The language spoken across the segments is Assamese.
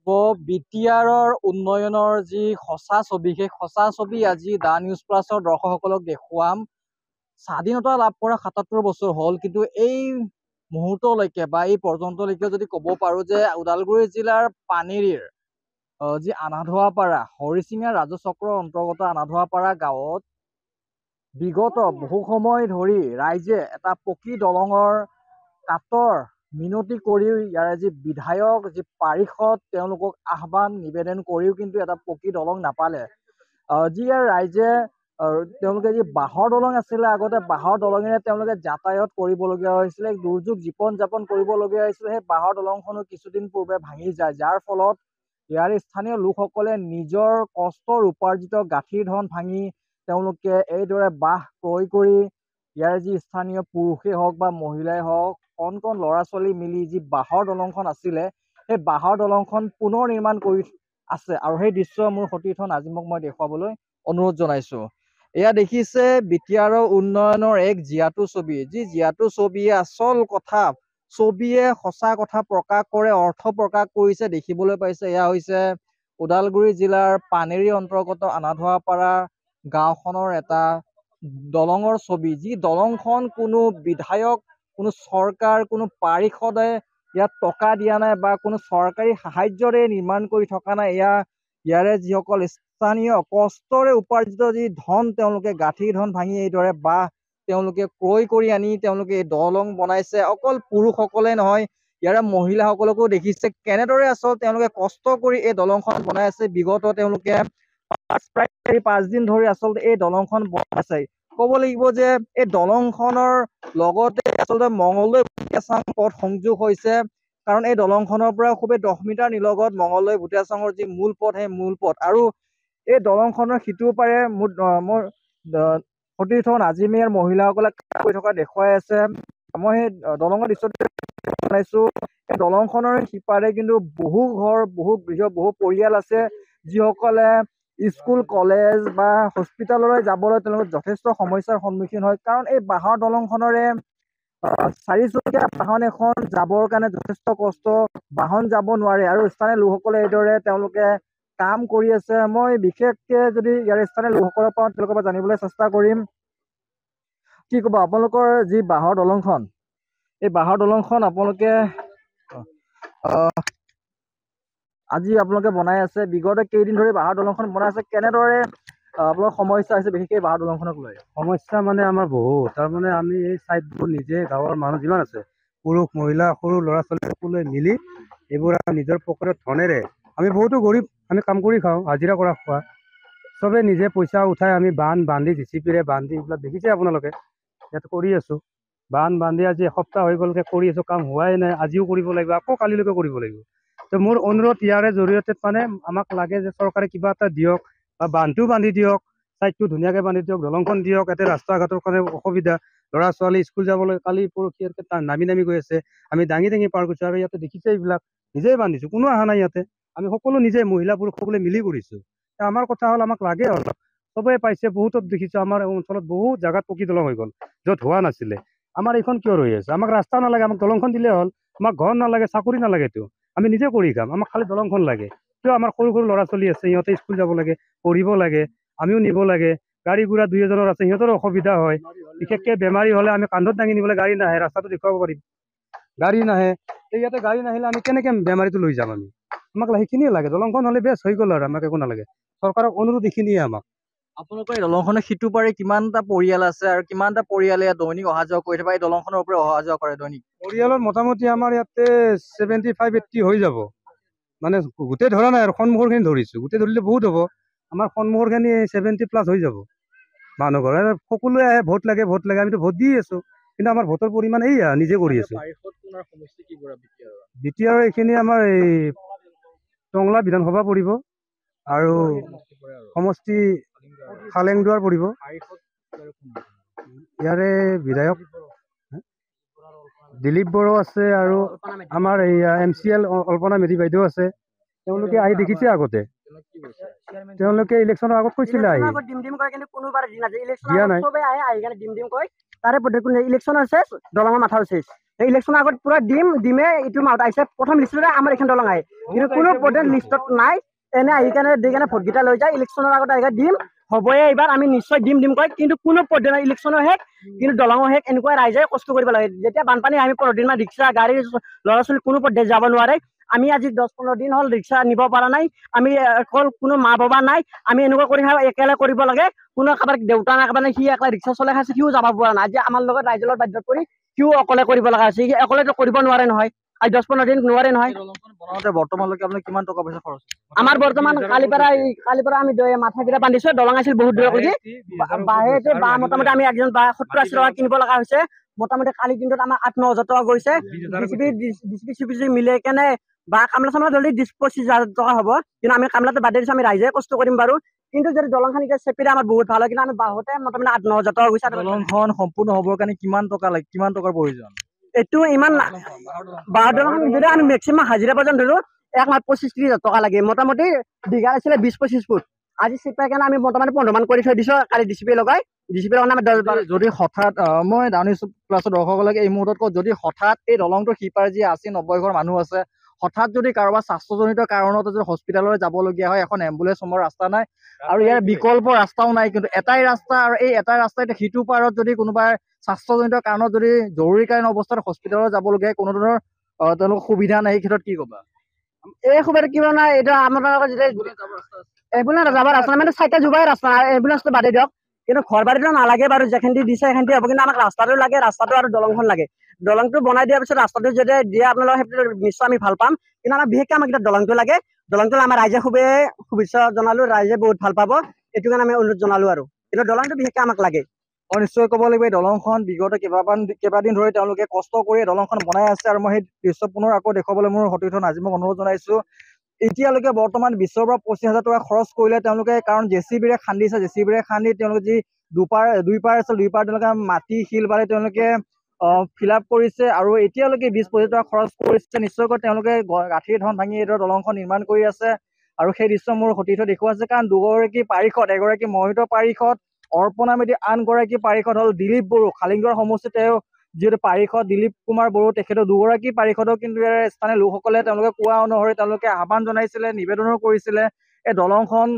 বিটিআৰৰ উন্নয়নৰ যি সঁচা ছবি, সেই সঁচা ছবি আজি দা নিউজ প্লাছৰ দৰ্শকসকলক দেখুৱাম। স্বাধীনতা লাভ কৰা ৭৭ বছৰ হ'ল, কিন্তু এই মুহূৰ্তলৈকে বা এই পৰ্যন্তলৈকে যদি ক'ব পাৰোঁ যে ওদালগুৰি জিলাৰ পানেৰীৰ যি আনাধোৱাপাৰা হৰিচিঙা ৰাজচক্ৰৰ অন্তৰ্গত আনাধোৱাপাৰা গাঁৱত বিগত বহু সময় ধৰি ৰাইজে এটা পকী দলঙৰ কাটৰ মিনতি কৰিও ইয়াৰে যি বিধায়ক যি পাৰিষদ তেওঁলোকক আহ্বান নিবেদন কৰিও কিন্তু এটা পকী দলং নাপালে। যি ইয়াৰ ৰাইজে তেওঁলোকে যি বাঁহৰ দলং আছিলে, আগতে বাঁহৰ দলঙেৰে তেওঁলোকে যাতায়াত কৰিবলগীয়া হৈছিলে, দুৰ্যোগ জীৱন যাপন কৰিবলগীয়া হৈছিলে। সেই বাঁহৰ দলংখনো কিছুদিন পূৰ্বে ভাঙি যায়, যাৰ ফলত ইয়াৰ স্থানীয় লোকসকলে নিজৰ কষ্টৰ উপাৰ্জিত গাঁঠিৰ ধন ভাঙি তেওঁলোকে এইদৰে বাঁহ ক্ৰয় কৰি ইয়াৰ যি স্থানীয় পুৰুষেই হওক বা মহিলাই হওক কণ কণ ল'ৰা ছোৱালী মিলি যি বাঁহৰ দলংখন আছিলে, সেই বাঁহৰ দলংখন পুনৰ নিৰ্মাণ কৰি আছে। আৰু সেই দৃশ্য মোৰ সতীৰ্থ নাজিমক মই দেখুৱাবলৈ অনুৰোধ জনাইছোঁ। এয়া দেখিছে বিটিআৰৰ উন্নয়নৰ এক জীয়াতু ছবি, যি জীয়াতু ছবিয়ে আচল কথা, ছবিয়ে সঁচা কথা প্ৰকাশ কৰে, অৰ্থ প্ৰকাশ কৰিছে। দেখিবলৈ পাইছে এয়া হৈছে ওদালগুৰি জিলাৰ পানেৰী অন্তৰ্গত আনাধোৱাপাৰা গাঁওখনৰ এটা দলঙৰ ছবি, যি দলংখন কোনো বিধায়ক, কোনো চৰকাৰ, কোনো পাৰিষদে ইয়াত টকা দিয়া নাই বা কোনো চৰকাৰী সাহায্যৰে নিৰ্মাণ কৰি থকা নাই। ইয়াৰে যিসকল স্থানীয় কষ্টৰে উপাৰ্জিত যি ধন, তেওঁলোকে গাঁঠিৰ ধন ভাঙি এইদৰে বাঁহ তেওঁলোকে ক্ৰয় কৰি আনি তেওঁলোকে এই দলং বনাইছে। অকল পুৰুষসকলে নহয়, ইয়াৰে মহিলাসকলকো দেখিছে কেনেদৰে আচলতে তেওঁলোকে কষ্ট কৰি এই দলংখন বনাই আছে। বিগত তেওঁলোকে প্ৰায় 5 দিন ধৰি আচলতে এই দলংখন বনাইছে। ক'ব লাগিব যে এই দলংখনৰ লগতে আচলতে মঙলদৈ ভুটীয়াচাং পথ সংযোগ হৈছে, কাৰণ এই দলংখনৰ পৰা খুবেই 10 মিটাৰ নিলগত মঙলদৈ ভুটীয়াচাঙৰ যি মূল পথ, সেই মূল পথ। আৰু এই দলংখনৰ সিটো পাৰে মোৰ সতীৰ্থ নাজিমে মহিলাসকলে কৰি থকা দেখুৱাই আছে। মই সেই দলঙৰ দৃশ্যটো বনাইছোঁ। এই দলংখনৰ সিপাৰে কিন্তু বহু ঘৰ, বহু গৃহ, বহু পৰিয়াল আছে, যিসকলে স্কুল, কলেজ বা হস্পিতাললৈ যাবলৈ তেওঁলোকে যথেষ্ট সমস্যাৰ সন্মুখীন হয়। কাৰণ এই বাঁহৰ দলংখনৰে 4 চকীয়া বাহন এখন যাবৰ কাৰণে যথেষ্ট কষ্ট, বাহন যাব নোৱাৰে। আৰু স্থানীয় লোকসকলে এইদৰে তেওঁলোকে কাম কৰি আছে। মই বিশেষকে যদি ইয়াৰ স্থানীয় লোকসকলৰ পৰা তেওঁলোকৰ পৰা জানিবলৈ চেষ্টা কৰিম। কি ক'ব আপোনালোকৰ যি বাঁহৰ দলংখন, এই বাঁহৰ দলংখন আপোনালোকে আজি আপোনালোকে বনাই আছে, বিগত কেইদিন ধৰি বাঁহৰ দলংখন বনাই আছে, কেনেদৰে আপোনালোকৰ সমস্যা হৈছে বিশেষকৈ বাঁহৰ দলংখনক লৈ? সমস্যা মানে আমাৰ বহুত, তাৰমানে আমি এই ছাইডবোৰ নিজে গাঁৱৰ মানুহ যিমান আছে, পুৰুষ মহিলা সৰু ল'ৰা ছোৱালী সকলোৱে মিলি এইবোৰ নিজৰ পকেটৰ ধনেৰে, আমি বহুতো গৰীব, আমি কাম কৰি খাওঁ, হাজিৰা কৰা খোৱা, চবে নিজে পইচা উঠাই আমি বান্ধি জিচিপিৰে বান্ধি এইবিলাক দেখিছে আপোনালোকে ইয়াত কৰি আছোঁ। বান্ধি আজি এসপ্তাহ হৈ গ'লকে কৰি আছোঁ, কাম হোৱাই নাই। আজিও কৰিব লাগিব, আকৌ কালিলৈকে কৰিব লাগিব। তো মোৰ অনুৰোধ ইয়াৰে জৰিয়তে মানে আমাক লাগে যে চৰকাৰে কিবা এটা দিয়ক, বা বান্ধটো বান্ধি দিয়ক, ছাইডটো ধুনীয়াকৈ বান্ধি দিয়ক, দলংখন দিয়ক। ইয়াতে ৰাস্তা ঘাটৰ কাৰণে অসুবিধা, ল'ৰা ছোৱালী স্কুল যাবলৈ কালি পৰহি নামি গৈ আছে, আমি দাঙি পাৰ কৰিছোঁ। আৰু ইয়াতে দেখিছে এইবিলাক নিজেই বান্ধিছোঁ, কোনো অহা নাই ইয়াতে, আমি সকলো নিজে মহিলা পুৰুষ সকলোৱে মিলি কৰিছোঁ। আমাৰ কথা হ'ল আমাক লাগে অলপ, চবেই পাইছে, বহুতত দেখিছোঁ আমাৰ অঞ্চলত বহুত জাগাত পকী দলং হৈ গ'ল য'ত হোৱা নাছিলে। আমাৰ এইখন কিয় ৰৈ আছে? আমাক ৰাস্তা নালাগে, আমাক দলংখন দিলে হ'ল, আমাক ঘৰ নালাগে, চাকৰি নালাগেতো, আমি নিজে কৰি খাম, আমাক খালি দলংখন লাগে। কিয়? আমাৰ সৰু ল'ৰা ছোৱালী আছে, সিহঁতে স্কুল যাব লাগে, পঢ়িব লাগে, আমিও নিব লাগে, গাড়ী ঘোঁৰা 2-এজনৰ আছে, সিহঁতৰো অসুবিধা হয়। বিশেষকৈ বেমাৰী হ'লে আমি কান্ধত দাঙি নিবলৈ গাড়ী নাহে, ৰাস্তাটো দেখুৱাব পাৰিম, গাড়ী নাহে। ইয়াতে গাড়ী নাহিলে আমি কেনেকৈ বেমাৰীটো লৈ যাম? আমাক সেইখিনিয়ে লাগে, দলংখন হ'লে বেছ হৈ গ'ল আৰু আমাক একো নালাগে। চৰকাৰক অনুৰোধ এইখিনিয়ে আমাক। আপোনালোকৰ এই দলংখনৰ সিটো পাৰে কিমানটা পৰিয়াল আছে আৰু কিমানটা পৰিয়ালে দৈনিক অহা যোৱা কৰি থাকে? এই দলংখনৰ ওপৰত অহা যোৱা কৰে দৈনিক? পৰিয়ালৰ মোটামুটি আমাৰ ইয়াতে 75-80 হৈ যাব, মানে গোটেই ধৰা নাই আৰু সন্মুখৰখিনি ধৰিছোঁ, গোটেই ধৰিলে বহুত হ'ব। আমাৰ সন্মুখৰখিনি 70+ হৈ যাব মানুহ ঘৰ। সকলোৱে আহে, ভোট লাগে, আমিতো ভোট দি আছোঁ, কিন্তু আমাৰ ভোটৰ পৰিমাণ এইয়া নিজে কৰি আছোঁ। বিটিআৰ এইখিনি আমাৰ এই টংলা বিধানসভা পৰিব আৰু সমষ্টি খালেংদুৱাৰ পৰিব। ইয়াৰে বিধায়ক দিলীপ বড়ো আছে আৰু আমাৰ এই MCL অল্পনা মেধি বাইদেউ আছে। তেওঁলোকে আহি দেখিছে আগতে, তেওঁলোকে ইলেকশ্যনৰ আগত কৈছিলে আহি দিয়া নাই। তাৰে ইলেকশ্যনৰ শেষ, দলঙৰ মাথাও শেষ, ইলেকশ্যনৰ আগত পুৰা ডিমে এইটো মাহত আহিছে প্ৰথম লিষ্টতে আমাৰ এইখন দলং আহে কিন্তু কোনো পৰ্যায়ত লিষ্টত নাই এনে আহি কেনে দি কেনে ভোটকেইটা লৈ যায় ইলেকশ্যনৰ আগত আহি ডিম হ'বয়ে এইবাৰ আমি নিশ্চয় ডিম কয় কিন্তু কোনো পৰ্যায়ত ইলেকশ্যনো শেষ কিন্তু দলঙো শেষ এনেকুৱা ৰাইজে কষ্ট কৰিব লাগে যেতিয়া বানপানী আমি 15 দিন মান ৰিক্সা গাড়ী ল'ৰা ছোৱালী কোনো পৰ্যায়ত যাব নোৱাৰে আমি আজি 10-15 দিন হ'ল ৰিক্সা নিব পৰা নাই আমি অকল কোনো মা বাবা নাই আমি এনেকুৱা কৰি একেলগে কৰিব লাগে কোনো কাৰোবাৰ দেউতা নাই কাৰোবাৰ সি একলা ৰিক্সা চলাই খাইছে সিও যাব পৰা নাই আজি আমাৰ লগত ৰাইজৰ লগত বাধ্যত পৰি সিও অকলে কৰিব লগা হৈছে সি অকলেতো কৰিব নোৱাৰে নহয় আজি 10-15 দিন নোৱাৰে নহয় বনাওঁতে বৰ্তমানলৈকে আপুনি কিমান টকা পইচা খৰচ আমাৰ বৰ্তমান কালিৰ পৰা আমি মাথাকেইটা বান্ধিছো দলং আছিল বহুত দূৰলৈকে বাঁহেতে বাঁহ মোটামুটি আমি একজন 70-80 টকা কিনিব লগা হৈছে মোটামুটি কালি দিনটোত আমাৰ 8-9 হাজাৰ টকা গৈছে ডিচিপি মিলে কেনে বা কামলা চামলা ধৰি 20-25 হাজাৰ টকা হ'ব কিন্তু আমি কামলাটো বাদ দিছো আমি ৰাইজে কষ্ট কৰিম বাৰু কিন্তু যদি দলংখন এতিয়া চেপিলে আমাৰ বহুত ভাল হয় কিন্তু আমি বাঁহতে মোটামুটি 8-9 হাজাৰ টকা গৈছে দলংখন সম্পূৰ্ণ হ'বৰ কাৰণে কিমান টকাৰ প্ৰয়োজন এইটো ইমান বাঁহৰ দলংখন যদি আমি মেক্সিমাম হাজিৰা পৰ্যন্ত ধৰো 1-25-30 হাজাৰ টকা লাগে মোটামুটি দীঘা আছিলে 20-25 ফুট আজি চিপাই কাৰণে আমি মোটামুটি 15 মান কৰি থৈ দিছো কালি ডিচিপি লগাই আমি 10 যদি হঠাৎ মই ডাউন প্লাছৰ দৰ্শকলৈকে এই মুহূৰ্তত কওঁ যদি হঠাৎ এই দলংটোৰ সিপাৰ যি 80-90 ঘৰ মানুহ আছে হঠাৎ যদি কাৰোবাৰ স্বাস্থ্যজনিত কাৰণত যদি হস্পিটেললৈ যাবলগীয়া হয় এখন এম্বুলেন্স সোমোৱাৰ ৰাস্তা নাই আৰু ইয়াৰ বিকল্প ৰাস্তাও নাই কিন্তু এটাই ৰাস্তা আৰু এই এটাই ৰাস্তাই সিটো পাৰত যদি কোনোবাই স্বাস্থ্যজনিত কাৰণত যদি জৰুৰীকালীন অৱস্থাত হস্পিটেললৈ যাবলগীয়া কোনো ধৰণৰ তেওঁলোকৰ সুবিধা নাই এই ক্ষেত্ৰত কি ক'বা এই সুবিধা কিবা নাই এটা আমাৰ এম্বুলেন্স যাবৰ ৰাস্তা মানে চাইটা জুবাই ৰাস্তা এম্বুলেন্সটো বাদে দিয়ক কিন্তু ঘৰ বাৰীটো নালাগে বাৰু যেখান দিছে সেইখান হ'ব কিন্তু আমাক ৰাস্তাটো লাগে ৰাস্তাটো আৰু দলংখন লাগে দলংটো বনাই দিয়াৰ পিছত ৰাস্তাটো যদি দিয়ে আপোনালোকৰ সেইটো নিশ্চয় আমি ভাল পাম কিন্তু আমাৰ বিশেষকৈ আমাক এতিয়া দলংটো লাগে দলংটো আমাৰ ৰাইজে খুবেই শুভেচ্ছা জনালো ৰাইজে বহুত ভাল পাব এইটো কাৰণে আমি অনুৰোধ জনালো আৰু কিন্তু দলংটো বিশেষকৈ আমাক লাগে নিশ্চয় ক'ব লাগিব এই দলংখন বিগত কেইবাদিন ধৰি তেওঁলোকে কষ্ট কৰি দলংখন বনাই আছে আৰু মই সেই দৃশ্য পুনৰ আকৌ দেখুৱাবলৈ মোৰ সতীৰ্থ নাজিমক অনুৰোধ জনাইছো এতিয়ালৈকে বৰ্তমান 20,000 পৰা 25,000 টকা খৰচ কৰিলে তেওঁলোকে কাৰণ জেচিবিৰে খান্দিছে জেচিবিৰে খান্দি তেওঁলোকে যি দুই পাৰ আছিল দুই পাৰ তেওঁলোকে মাটি শিল বালি তেওঁলোকে ফিল আপ কৰিছে আৰু এতিয়ালৈকে 20-25 টকা খৰচ কৰিছে নিশ্চয়কৈ তেওঁলোকে গাঁঠিৰ ধন ভাঙি এইদৰে দলংখন নিৰ্মাণ কৰি আছে আৰু সেই দৃশ্য মোৰ সতীৰ্থ দেখুৱাইছে কাৰণ দুগৰাকী পাৰিষদ এগৰাকী মহিত পাৰিষদ অৰ্পণা মেধি আনগৰাকী পাৰিষদ হ'ল দিলীপ বড়ো খালিংগড় সমষ্টিত তেওঁ যিহেতু পাৰিষদ দিলীপ কুমাৰ বড়ো তেখেতৰ দুগৰাকী পাৰিষদক কিন্তু স্থানীয় লোকসকলে তেওঁলোকে কোৱা অনুসৰি তেওঁলোকে আহ্বান জনাইছিলে নিবেদনো কৰিছিলে এই দলংখন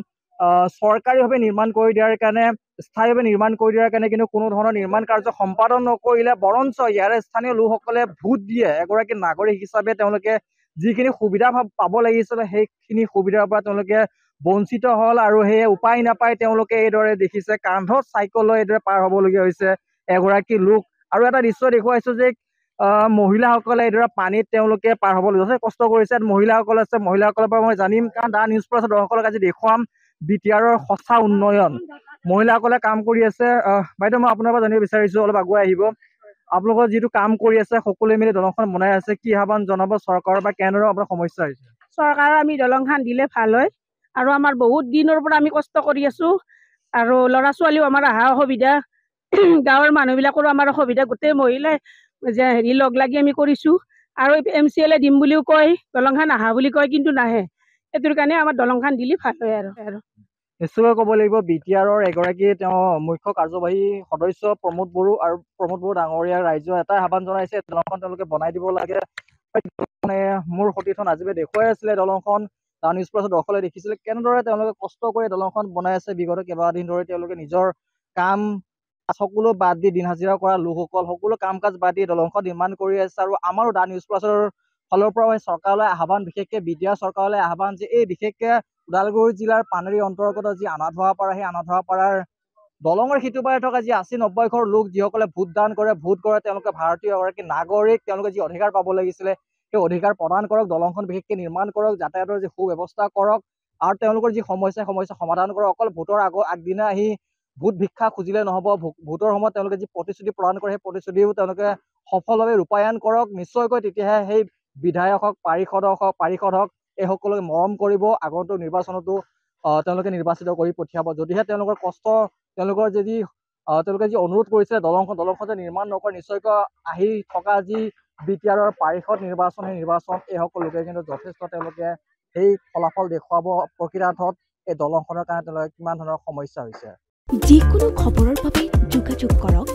চৰকাৰীভাৱে নিৰ্মাণ কৰি দিয়াৰ কাৰণে স্থায়ীভাৱে নিৰ্মাণ কৰি দিয়াৰ কাৰণে কিন্তু কোনো ধৰণৰ নিৰ্মাণ কাৰ্য সম্পাদন নকৰিলে বৰঞ্চ ইয়াৰে স্থানীয় লোকসকলে ভোট দিয়ে এগৰাকী নাগৰিক হিচাপে তেওঁলোকে যিখিনি সুবিধা পাব লাগিছিলে সেইখিনি সুবিধাৰ পৰা তেওঁলোকে বঞ্চিত হ'ল আৰু সেয়ে উপায় নাপায় তেওঁলোকে এইদৰে দেখিছে কান্ধত চাইকেল লৈ এইদৰে পাৰ হ'বলগীয়া হৈছে এগৰাকী লোক আৰু এটা দৃশ্য দেখুৱাইছো যে মহিলাসকলে এইদৰে পানীত তেওঁলোকে পাৰ হ'বলৈ যথেষ্ট কষ্ট কৰিছে মহিলাসকল আছে মহিলাসকলৰ পৰা মই জানিম কাৰণ দা নিউজ প্লাছৰ দৰ্শকসকলক আজি দেখুৱাম বিটিআৰৰ সঁচা উন্নয়ন মহিলাসকলে কাম কৰি আছে বাইদেউ মই আপোনাৰ পৰা জানিব বিচাৰিছো অলপ আগুৱাই আহিব আপোনালোকৰ যিটো কাম কৰি আছে সকলোৱে মিলি দলংখন বনাই আছে কি আহ্বান জনাব চৰকাৰৰ বা কেনেদৰে আপোনাৰ সমস্যা হৈছে চৰকাৰৰ আমি দলংখন দিলে ভাল হয় আৰু আমাৰ বহুত দিনৰ পৰা আমি কষ্ট কৰি আছো আৰু ল'ৰা ছোৱালীও আমাৰ অহা অসুবিধা গাঁৱৰ মানুহবিলাকৰো আমাৰ অসুবিধা গোটেই মহিলাই যে লগ লাগি আমি কৰিছো আৰু MCL দিম বুলিও কয় দলংখন আহা বুলি কয় কিন্তু নাহে সেইটোৰ কাৰণে আমাৰ দলংখন দিলে ভাল হয় আৰু নিশ্চয়কৈ ক'ব লাগিব বিটিআৰৰ এগৰাকী তেওঁ মুখ্য কাৰ্যবাহী সদস্য প্ৰমোদ বড়ো আৰু প্ৰমোদ বড়ো ডাঙৰীয়া ৰাইজৰ এটাই আহ্বান জনাইছে দলংখন তেওঁলোকে বনাই দিব লাগে মোৰ সতীৰ্থ নাজিবে দেখুৱাই আছিলে দলংখন নিউজ প্লাছৰ দৰ্শকলে দেখিছিলে কেনেদৰে তেওঁলোকে কষ্ট কৰি দলংখন বনাই আছে বিগত কেইবাদিন ধৰি তেওঁলোকে নিজৰ কাম সকলো বাদ দি দিন হাজিৰা কৰা লোকসকল সকলো কাম কাজ বাদ দি দলংখন নিৰ্মাণ কৰি আছে আৰু আমাৰো দা নিউজ প্লাছৰ ফালৰ পৰা চৰকাৰলৈ আহ্বান বিশেষকৈ বিটিআৰ চৰকাৰলৈ আহ্বান যে এই বিশেষকৈ ওদালগুৰি জিলাৰ পানেৰী অন্তৰ্গত যি আনাধৰাপাৰা সেই আনাধৰাপাৰাৰ দলঙৰ সিটো পাৰে থকা যি 80-90 ঘৰ লোক যিসকলে ভোটদান কৰে ভোট কৰে তেওঁলোকে ভাৰতীয় এগৰাকী নাগৰিক তেওঁলোকে যি অধিকাৰ পাব লাগিছিলে সেই অধিকাৰ প্ৰদান কৰক দলংখন বিশেষকৈ নিৰ্মাণ কৰক যাতায়াতৰ যি সুব্যৱস্থা কৰক আৰু তেওঁলোকৰ যি সমস্যা সমাধান কৰক অকল ভোটৰ আগদিনা আহি ভোট ভিক্ষা খুজিলে নহ'ব ভোটৰ সময়ত তেওঁলোকে যি প্ৰতিশ্ৰুতি প্ৰদান কৰে সেই প্ৰতিশ্ৰুতিও তেওঁলোকে সফলভাৱে ৰূপায়ণ কৰক নিশ্চয়কৈ তেতিয়াহে সেই বিধায়ক হওক পাৰিষদ হওক এই সকলোকে মৰম কৰিব আগন্তুক নিৰ্বাচনতো তেওঁলোকে নিৰ্বাচিত কৰি পঠিয়াব যদিহে তেওঁলোকৰ কষ্ট তেওঁলোকৰ তেওঁলোকে যি অনুৰোধ কৰিছে দলংখন যে নিৰ্মাণ নকৰে নিশ্চয়কৈ আহি থকা যি বিটিআৰৰ পাৰিষদ নিৰ্বাচন সেই নিৰ্বাচন এই সকলো লোকে কিন্তু যথেষ্ট তেওঁলোকে সেই ফলাফল দেখুৱাব প্ৰকৃতাৰ্থত এই দলংখনৰ কাৰণে তেওঁলোকে কিমান ধৰণৰ সমস্যা হৈছে যিকোনো খবৰৰ বাবে যোগাযোগ কৰক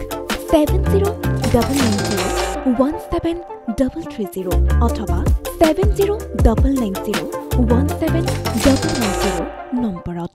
7099017330 অথবা 7099017990